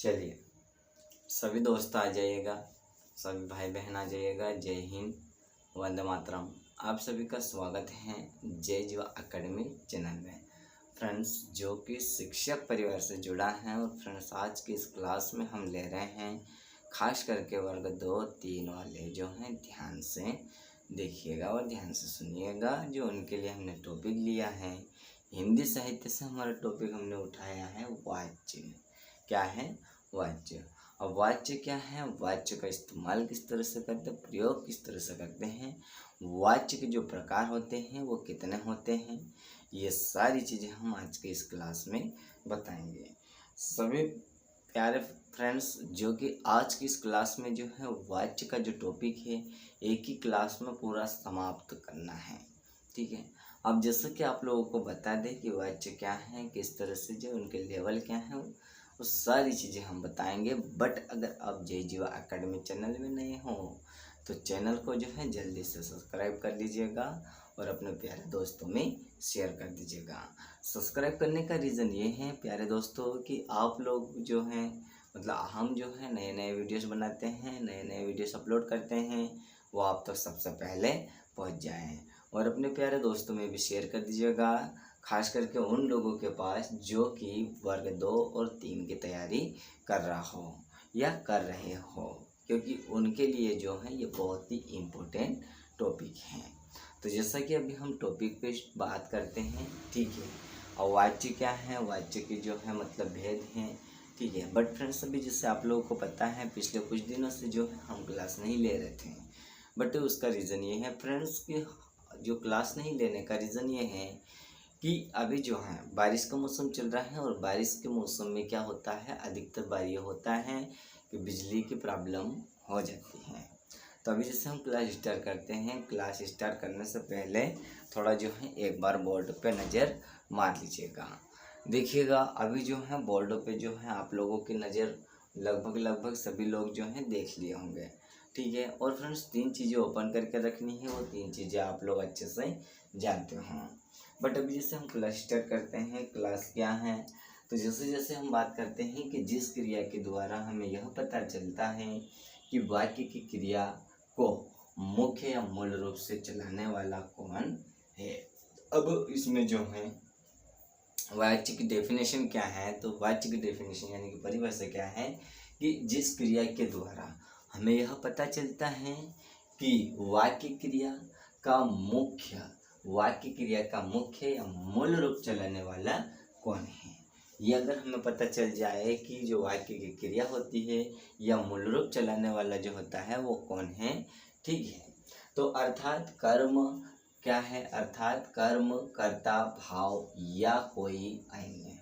चलिए, सभी दोस्त आ जाइएगा, सभी भाई बहन आ जाइएगा। जय हिंद, वंदे मातरम। आप सभी का स्वागत है जय जीवा एकेडमी चैनल में। फ्रेंड्स, जो कि शिक्षक परिवार से जुड़ा है, और फ्रेंड्स आज की इस क्लास में हम ले रहे हैं खास करके वर्ग 2-3 वाले जो हैं। ध्यान से देखिएगा और ध्यान से सुनिएगा। जो उनके लिए हमने टॉपिक लिया है, हिंदी साहित्य से हमारा टॉपिक हमने उठाया है वाच्य। क्या है? वाच्य। अब वाच्य क्या है, वाच्य का इस्तेमाल किस तरह से करते हैं, प्रयोग किस तरह से करते हैं, वाच्य के जो प्रकार होते हैं वो कितने होते हैं, ये सारी चीज़ें हम आज के इस क्लास में बताएंगे। सभी प्यारे फ्रेंड्स, जो कि आज की इस क्लास में जो है वाच्य का जो टॉपिक है, एक ही क्लास में पूरा समाप्त करना है। ठीक है। अब जैसे कि आप लोगों को बता दें कि वाच्य क्या है, किस तरह से जो उनके लेवल क्या है, वो सारी चीज़ें हम बताएंगे। बट अगर आप जय जीवा एकेडमी चैनल में नए हो तो चैनल को जो है जल्दी से सब्सक्राइब कर लीजिएगा और अपने प्यारे दोस्तों में शेयर कर दीजिएगा। सब्सक्राइब करने का रीज़न ये है प्यारे दोस्तों कि आप लोग जो हैं, मतलब हम जो है नए नए वीडियोस बनाते हैं, नए नए वीडियोस अपलोड करते हैं, वो आप तक सबसे पहले पहुंच जाएं। और अपने प्यारे दोस्तों में भी शेयर कर दीजिएगा, खास करके उन लोगों के पास जो कि वर्ग 2 और 3 की तैयारी कर रहा हो या कर रहे हो, क्योंकि उनके लिए जो है ये बहुत ही इम्पोर्टेंट टॉपिक है। तो जैसा कि अभी हम टॉपिक पे बात करते हैं, ठीक है। और वाच्य क्या है, वाच्य के जो है मतलब भेद हैं, ठीक है। बट फ्रेंड्स, अभी जैसे आप लोगों को पता है पिछले कुछ दिनों से जो है हम क्लास नहीं ले रहे थे। बट उसका रीज़न ये है फ्रेंड्स कि जो क्लास नहीं लेने का रीज़न ये है कि अभी जो है बारिश का मौसम चल रहा है, और बारिश के मौसम में क्या होता है, अधिकतर बार ये होता है कि बिजली की प्रॉब्लम हो जाती है। तो अभी जैसे हम क्लास स्टार्ट करते हैं, क्लास स्टार्ट करने से पहले थोड़ा जो है एक बार बोर्ड पे नज़र मार लीजिएगा। देखिएगा अभी जो है बोर्ड पे जो है आप लोगों की नज़र लगभग सभी लोग जो हैं देख लिए होंगे, ठीक है। और फ्रेंड्स, 3 चीज़ें ओपन करके रखनी है, वो 3 चीज़ें आप लोग अच्छे से जानते हो। बट अभी जैसे हम क्लास स्टार्ट करते हैं, क्लास क्या है, तो जैसे जैसे हम बात करते हैं कि जिस क्रिया के द्वारा हमें यह पता चलता है कि वाक्य की क्रिया को मुख्य या मूल रूप से चलाने वाला कौन है। अब इसमें जो है वाच्य की डेफिनेशन क्या है, तो वाच्य की डेफिनेशन यानी कि परिभाषा क्या है कि जिस क्रिया के द्वारा हमें यह पता चलता है कि वाक्य क्रिया का मुख्य या मूल रूप चलाने वाला कौन है। ये अगर हमें पता चल जाए कि जो वाक्य की क्रिया होती है या मूल रूप चलाने वाला जो होता है वो कौन है, ठीक है। तो अर्थात कर्म क्या है, अर्थात कर्म, कर्ता, भाव या कोई अन्य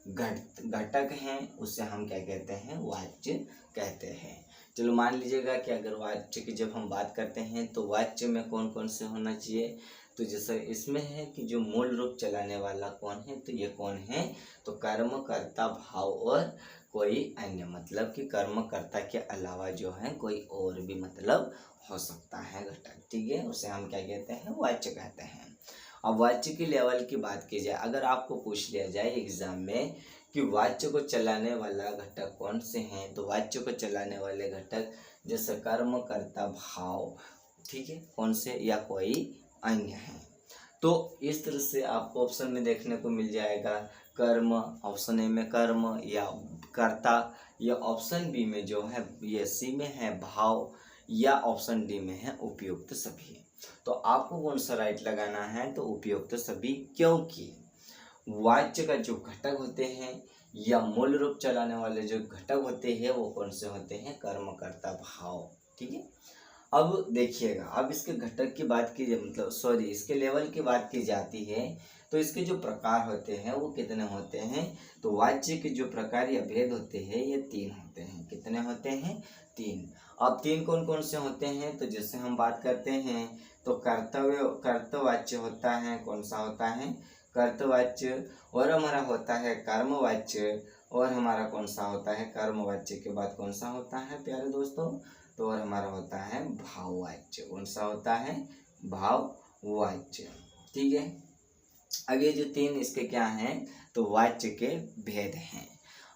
घटक हैं, उससे हम क्या कहते हैं, वाच्य कहते हैं। चलो मान लीजिएगा कि अगर वाच्य की जब हम बात करते हैं तो वाच्य में कौन कौन से होना चाहिए, तो जैसे इसमें है कि जो मूल रूप चलाने वाला कौन है, तो ये कौन है, तो कर्म, कर्ता, भाव और कोई अन्य, मतलब कि कर्मकर्ता के अलावा जो है कोई और भी मतलब हो सकता है घटक, ठीक है। उसे हम क्या कहते हैं, वाच्य कहते हैं। अब वाच्य की लेवल की बात की जाए, अगर आपको पूछ लिया जाए एग्जाम में कि वाच्य को चलाने वाला घटक कौन से हैं, तो वाच्य को चलाने वाले घटक जैसे कर्म, कर्ता, भाव, ठीक है, कौन से या कोई अन्य है। तो इस तरह से आपको ऑप्शन में देखने को मिल जाएगा कर्म, ऑप्शन ए में कर्म या कर्ता, या ऑप्शन बी में जो है, ये सी में है भाव, या ऑप्शन डी में है उपयुक्त सभी। तो आपको कौन सा राइट लगाना है, तो उपयुक्त सभी, क्योंकि वाच्य का जो घटक होते हैं या मूल रूप चलाने वाले जो घटक होते हैं वो कौन से होते हैं, कर्म, कर्ता, भाव, ठीक है। अब देखिएगा, अब इसके घटक की बात की, मतलब सॉरी, इसके लेवल की बात की जाती है तो इसके जो प्रकार होते हैं वो कितने होते हैं, तो वाच्य के जो प्रकार या भेद होते हैं ये 3 होते हैं। कितने होते हैं, 3। अब 3 कौन कौन से होते हैं, तो जैसे हम बात करते हैं तो कर्तवाच्य होता है, कौन सा होता है, कर्तवाच्य, और हमारा होता है कर्मवाच्य, और हमारा कौन सा होता है, कर्मवाच्य के बाद कौन सा होता है प्यारे दोस्तों, तो और हमारा होता है भाववाच्य। कौन सा होता है, भाववाच्य, ठीक है। अब ये जो 3 इसके क्या हैं, तो वाच्य के भेद हैं।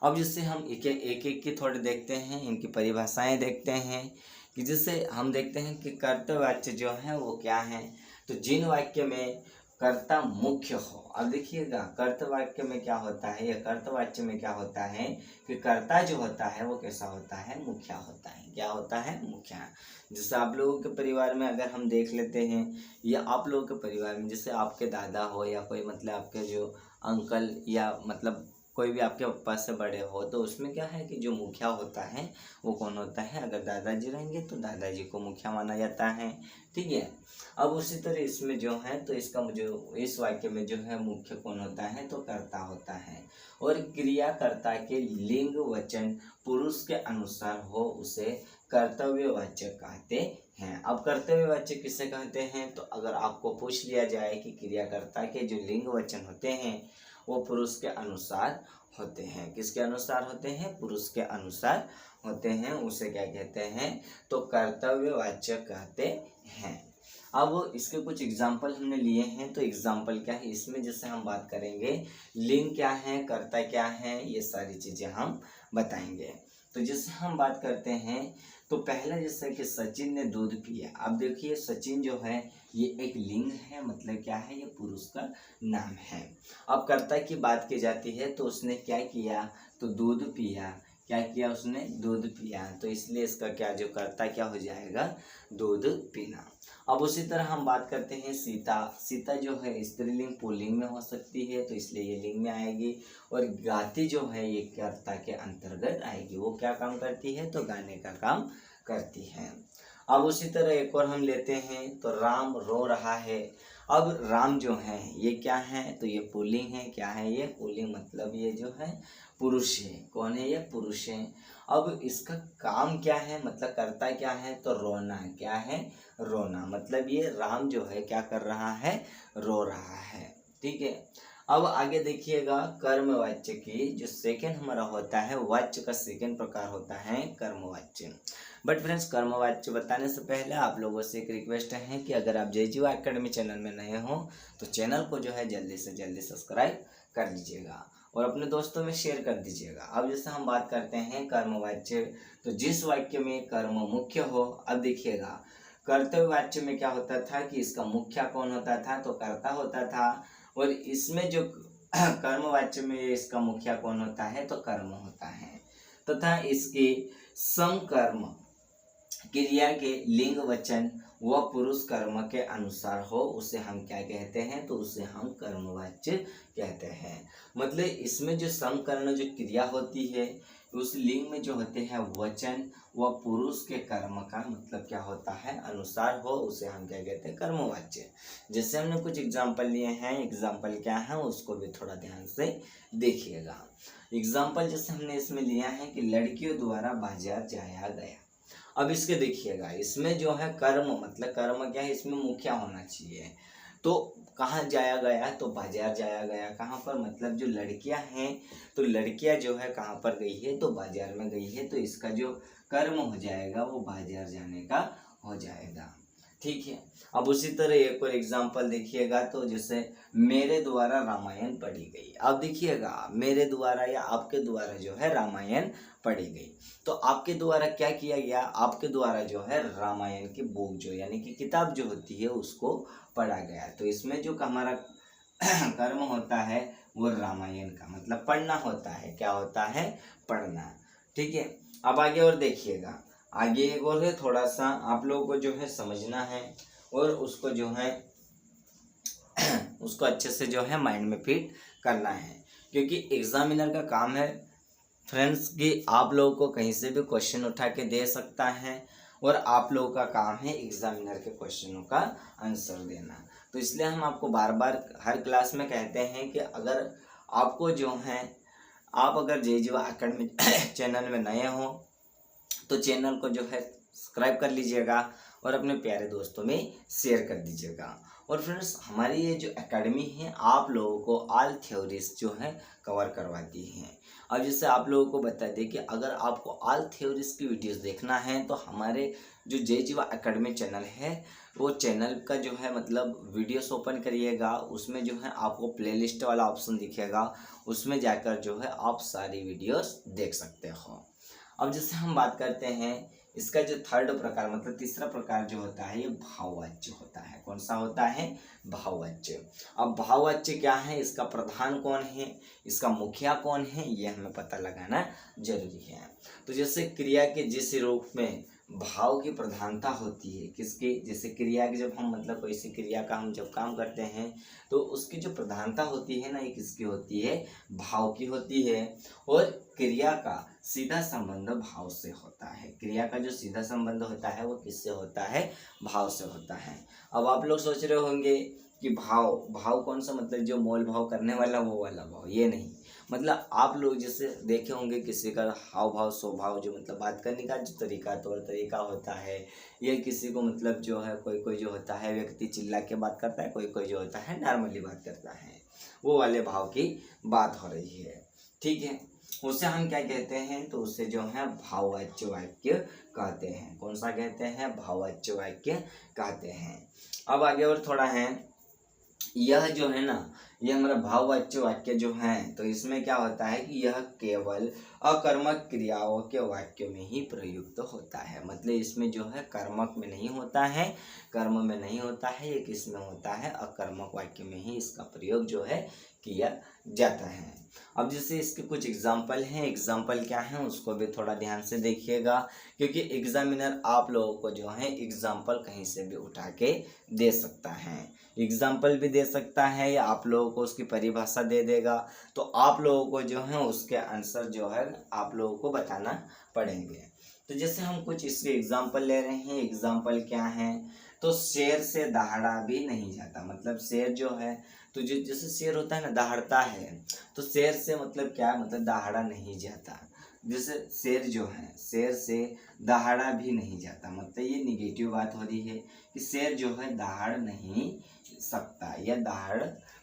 अब जिससे हम एक एक की थोड़े देखते हैं, इनकी परिभाषाएं देखते हैं, कि जिससे हम देखते हैं कि कर्तव्यवाच्य जो है वो क्या है। तो जिन वाक्य में कर्ता मुख्य हो, अब देखिएगा कर्तवाक्य में क्या होता है या कर्तवाच्य में क्या होता है कि कर्ता जो होता है वो कैसा होता है, मुखिया होता है। क्या होता है, मुखिया। जैसे आप लोगों के परिवार में अगर हम देख लेते हैं, या आप लोगों के परिवार में जैसे आपके दादा हो या कोई मतलब आपके जो अंकल या मतलब कोई भी आपके पापा से बड़े हो, तो उसमें क्या है कि जो मुखिया होता है वो कौन होता है, अगर दादाजी रहेंगे तो दादाजी को मुखिया माना जाता है। ठीक है। अब उसी तरह इसमें जो है तो इसका जो इस वाक्य में जो है मुख्य कौन होता है, तो कर्ता होता है। और क्रियाकर्ता के लिंग वचन पुरुष के अनुसार हो उसे कर्तव्यवाच्य कहते हैं। अब कर्तव्यवाच्य किसे कहते हैं, तो अगर आपको पूछ लिया जाए कि क्रियाकर्ता के जो लिंग वचन होते हैं वो पुरुष के अनुसार होते हैं, किसके अनुसार होते हैं, पुरुष के अनुसार होते हैं, उसे क्या कहते हैं, तो कर्तव्यवाच्य कहते हैं। अब इसके कुछ एग्जाम्पल हमने लिए हैं, तो एग्जाम्पल क्या है इसमें, जैसे हम बात करेंगे लिंग क्या है, कर्ता क्या है, ये सारी चीज़ें हम बताएंगे। तो जैसे हम बात करते हैं तो पहला जैसे कि सचिन ने दूध पिया। अब देखिए सचिन जो है ये एक लिंग है, मतलब क्या है, ये पुरुष का नाम है। अब कर्ता की बात की जाती है तो उसने क्या किया, तो दूध पिया। क्या किया उसने, दूध पिया, तो इसलिए इसका क्या जो कर्ता क्या हो जाएगा, दूध पीना। अब उसी तरह हम बात करते हैं सीता। सीता जो है स्त्रीलिंग पुल्लिंग में हो सकती है, तो इसलिए ये लिंग में आएगी। और गाती जो है ये कर्ता के अंतर्गत आएगी, वो क्या काम करती है, तो गाने का काम करती है। अब उसी तरह एक और हम लेते हैं, तो राम रो रहा है। अब राम जो है ये क्या है, तो ये पुल्लिंग है। क्या है ये, पुल्लिंग, मतलब ये जो है पुरुष है। कौन है ये, पुरुष है। अब इसका काम क्या है, मतलब करता क्या है, तो रोना। क्या है, रोना, मतलब ये राम जो है क्या कर रहा है, रो रहा है। ठीक है। अब आगे देखिएगा कर्मवाच्य की जो सेकंड हमारा होता है, वाच्य का सेकंड प्रकार होता है कर्मवाच्य। बट फ्रेंड्स कर्मवाच्य बताने से पहले आप लोगों से एक रिक्वेस्ट है कि अगर आप जय जीवा एकेडमी चैनल में नए हो तो चैनल को जो है जल्दी से जल्दी सब्सक्राइब कर लीजिएगा और अपने दोस्तों में शेयर कर दीजिएगा। अब जैसे हम बात करते हैं कर्मवाच्य, तो जिस वाक्य में कर्म मुख्य हो। अब देखिएगा कर्तव्यवाच्य में क्या होता था कि इसका मुख्य कौन होता था, तो कर्ता होता था। और इसमें जो कर्मवाच्य में इसका मुखिया कौन होता है, तो कर्म होता है। तथा इसके समकर्म क्रिया के लिंग वचन व पुरुष कर्म के अनुसार हो उसे हम क्या कहते हैं, तो उसे हम कर्मवाच्य कहते हैं। मतलब इसमें जो समकर्ण जो क्रिया होती है उस लिंग में जो होते हैं वचन व पुरुष के कर्म का मतलब क्या होता है, अनुसार हो, उसे हम क्या कहते हैं, कर्मवाच्य। जैसे हमने कुछ एग्जाम्पल लिए हैं, एग्जाम्पल क्या है उसको भी थोड़ा ध्यान से देखिएगा। एग्जाम्पल जैसे हमने इसमें लिया है कि लड़कियों द्वारा बाजार जाया गया। अब इसके देखिएगा इसमें जो है कर्म, मतलब कर्म क्या है, इसमें मुखिया होना चाहिए। तो कहाँ जाया गया, तो बाजार जाया गया। कहाँ पर, मतलब जो लड़कियां हैं तो लड़कियां जो है कहाँ पर गई है, तो बाजार में गई है। तो इसका जो कर्म हो जाएगा वो बाजार जाने का हो जाएगा। ठीक है। अब उसी तरह एक और एग्जाम्पल देखिएगा, तो जैसे मेरे द्वारा रामायण पढ़ी गई। अब देखिएगा मेरे द्वारा या आपके द्वारा जो है रामायण पढ़ी गई, तो आपके द्वारा क्या किया गया, आपके द्वारा जो है रामायण की बुक जो यानी कि किताब जो होती है उसको पढ़ा गया। तो इसमें जो हमारा कर्म होता है वो रामायण का मतलब पढ़ना होता है। क्या होता है, पढ़ना। ठीक है। अब आगे और देखिएगा, आगे एक और है, थोड़ा सा आप लोगों को जो है समझना है और उसको जो है उसको अच्छे से जो है माइंड में फिट करना है, क्योंकि एग्जामिनर का काम है फ्रेंड्स कि आप लोगों को कहीं से भी क्वेश्चन उठा के दे सकता है और आप लोगों का काम है एग्जामिनर के क्वेश्चनों का आंसर देना। तो इसलिए हम आपको बार बार हर क्लास में कहते हैं कि अगर आपको जो है आप अगर जय जीवा एकेडमी चैनल में नए हो तो चैनल को जो है सब्सक्राइब कर लीजिएगा और अपने प्यारे दोस्तों में शेयर कर दीजिएगा। और फ्रेंड्स हमारी ये जो एकेडमी है आप लोगों को ऑल थ्योरीज जो है कवर करवाती हैं। अब जैसे आप लोगों को बता दें कि अगर आपको ऑल थ्योरीज की वीडियोस देखना है तो हमारे जो जय जीवा एकेडमी चैनल है वो चैनल का जो है मतलब वीडियोस ओपन करिएगा, उसमें जो है आपको प्लेलिस्ट वाला ऑप्शन दिखेगा, उसमें जाकर जो है आप सारी वीडियोस देख सकते हो। अब जैसे हम बात करते हैं इसका जो थर्ड प्रकार मतलब तीसरा प्रकार जो होता है ये भाववाच्य होता है। कौन सा होता है? भाववाच्य। अब भाववाच्य क्या है, इसका प्रधान कौन है, इसका मुखिया कौन है, ये हमें पता लगाना जरूरी है। तो जैसे क्रिया के जिस रूप में भाव की प्रधानता होती है किसकी, जैसे क्रिया की जब हम मतलब कोई सी क्रिया का हम जब काम करते हैं तो उसकी जो प्रधानता होती है ना ये किसकी होती है? भाव की होती है। और क्रिया का सीधा संबंध भाव से होता है। क्रिया का जो सीधा संबंध होता है वो किससे होता है? भाव से होता है। अब आप लोग सोच रहे होंगे कि भाव कौन सा, मतलब जो मोल भाव करने वाला वो वाला भाव, ये नहीं। मतलब आप लोग जैसे देखे होंगे किसी का हाव भाव स्वभाव जो मतलब बात करने का जो तरीका तौर तरीका होता है, ये किसी को मतलब जो है कोई जो होता है व्यक्ति चिल्ला के बात करता है, कोई जो होता है नॉर्मली बात करता है, वो वाले भाव की बात हो रही है। ठीक है, उसे हम क्या कहते हैं? तो उसे जो है भाववाच्य वाक्य कहते हैं। कौन सा कहते हैं? भाववाच्य वाक्य कहते हैं। अब आगे और थोड़ा है, यह जो है ना ये हमारा भाववाच्य वाक्य जो है तो इसमें क्या होता है कि यह केवल अकर्मक क्रियाओं के वाक्यों में ही प्रयुक्त होता है। मतलब इसमें जो है कर्मक में नहीं होता है, कर्म में नहीं होता है, ये किस में होता है? अकर्मक वाक्य में ही इसका प्रयोग जो है किया जाता है। अब जैसे इसके कुछ एग्जाम्पल हैं, एग्जाम्पल क्या है उसको भी थोड़ा ध्यान से देखिएगा, क्योंकि एग्जामिनर आप लोगों को जो है एग्जाम्पल कहीं से भी उठा के दे सकता है। एग्जाम्पल भी दे सकता है या आप लोगों को उसकी परिभाषा दे देगा, तो आप लोगों को जो है उसके आंसर जो है आप लोगों को बताना पड़ेंगे। तो जैसे हम कुछ इसके एग्जाम्पल ले रहे हैं, एग्जाम्पल क्या है? तो शेर से दहाड़ा भी नहीं जाता। मतलब शेर जो है तो जो जैसे शेर होता है ना दहाड़ता है, तो शेर से मतलब क्या, मतलब दहाड़ा नहीं जाता। जैसे शेर जो है शेर से दहाड़ा भी नहीं जाता, मतलब ये निगेटिव बात हो रही है कि शेर जो है दहाड़ नहीं सकता या दहाड़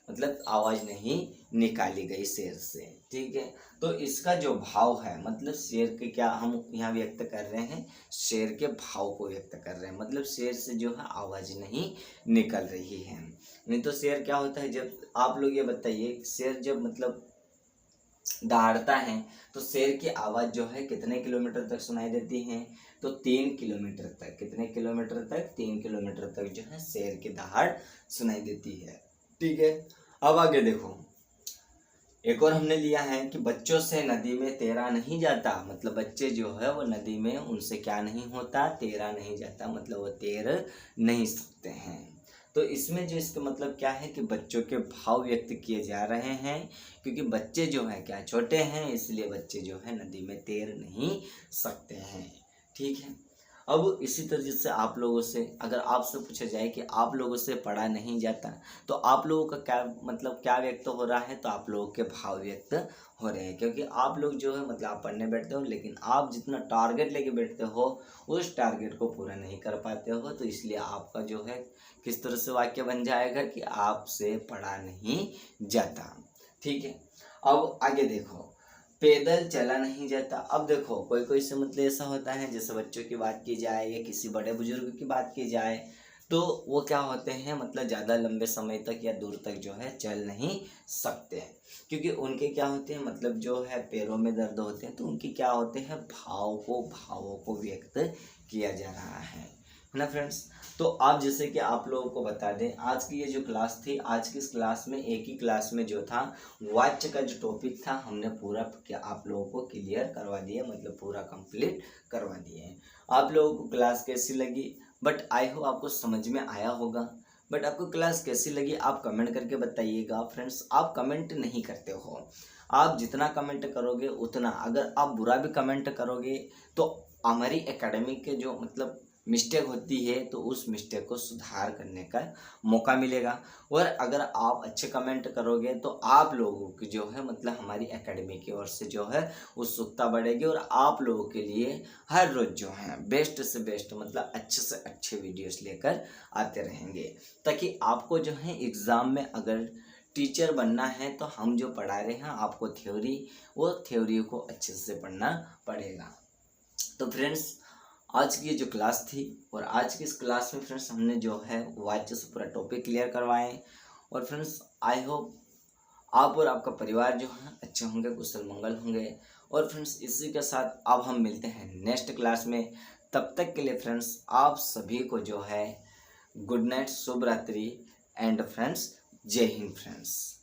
मतलब आवाज नहीं निकाली गई शेर से। ठीक है, तो इसका जो भाव है मतलब शेर के क्या हम यहाँ व्यक्त कर रहे हैं? शेर के भाव को व्यक्त कर रहे हैं। मतलब शेर से जो है आवाज नहीं निकल रही है। नहीं तो शेर क्या होता है, जब आप लोग ये बताइए शेर जब मतलब दहाड़ता है तो शेर की आवाज़ जो है कितने किलोमीटर तक सुनाई देती है? तो 3 किलोमीटर तक। कितने किलोमीटर तक? 3 किलोमीटर तक जो है शेर की दहाड़ सुनाई देती है। ठीक है, अब आगे देखो, एक और हमने लिया है कि बच्चों से नदी में तैरा नहीं जाता। मतलब बच्चे जो है वो नदी में उनसे क्या नहीं होता? तैरा नहीं जाता, मतलब वो तैर नहीं सकते हैं। तो इसमें जो इसका मतलब क्या है कि बच्चों के भाव व्यक्त किए जा रहे हैं, क्योंकि बच्चे जो हैं क्या छोटे हैं, इसलिए बच्चे जो है नदी में तैर नहीं सकते हैं। ठीक है, अब इसी तरह से आप लोगों से अगर आपसे पूछा जाए कि आप लोगों से पढ़ा नहीं जाता, तो आप लोगों का क्या मतलब क्या व्यक्त हो रहा है? तो आप लोगों के भाव व्यक्त हो रहे हैं, क्योंकि आप लोग जो है मतलब आप पढ़ने बैठते हो लेकिन आप जितना टारगेट लेके बैठते हो उस टारगेट को पूरा नहीं कर पाते हो, तो इसलिए आपका जो है किस तरह से वाक्य बन जाएगा कि आपसे पढ़ा नहीं जाता। ठीक है, अब आगे देखो, पैदल चला नहीं जाता। अब देखो कोई से मतलब ऐसा होता है, जैसे बच्चों की बात की जाए या किसी बड़े बुजुर्ग की बात की जाए, तो वो क्या होते हैं मतलब ज़्यादा लंबे समय तक या दूर तक जो है चल नहीं सकते हैं, क्योंकि उनके क्या होते हैं मतलब जो है पैरों में दर्द होते हैं, तो उनके क्या होते हैं भावों को व्यक्त किया जा रहा है ना फ्रेंड्स। तो आप जैसे कि आप लोगों को बता दें, आज की ये जो क्लास थी, आज की इस क्लास में एक ही क्लास में जो था वाच्य का जो टॉपिक था हमने पूरा क्या आप लोगों को क्लियर करवा दिया, मतलब पूरा कंप्लीट करवा दिए। आप लोगों को क्लास कैसी लगी? बट आई होप आपको समझ में आया होगा। बट आपको क्लास कैसी लगी आप कमेंट करके बताइएगा फ्रेंड्स। आप कमेंट नहीं करते हो, आप जितना कमेंट करोगे उतना, अगर आप बुरा भी कमेंट करोगे तो हमारी एकेडमी के जो मतलब मिस्टेक होती है तो उस मिस्टेक को सुधार करने का मौका मिलेगा। और अगर आप अच्छे कमेंट करोगे तो आप लोगों की जो है मतलब हमारी एकेडमी की ओर से जो है उत्सुकता बढ़ेगी, और आप लोगों के लिए हर रोज़ जो है बेस्ट से बेस्ट मतलब अच्छे से अच्छे वीडियोस लेकर आते रहेंगे, ताकि आपको जो है एग्ज़ाम में अगर टीचर बनना है तो हम जो पढ़ा रहे हैं आपको थ्योरी, वो थ्योरी को अच्छे से पढ़ना पड़ेगा। तो फ्रेंड्स आज की ये जो क्लास थी और आज की इस क्लास में फ्रेंड्स हमने जो है वाच्य से पूरा टॉपिक क्लियर करवाए। और फ्रेंड्स आई होप आप और आपका परिवार जो है अच्छे होंगे, कुशल मंगल होंगे। और फ्रेंड्स इसी के साथ अब हम मिलते हैं नेक्स्ट क्लास में। तब तक के लिए फ्रेंड्स आप सभी को जो है गुड नाइट, शुभ रात्रि एंड फ्रेंड्स जय हिंद फ्रेंड्स।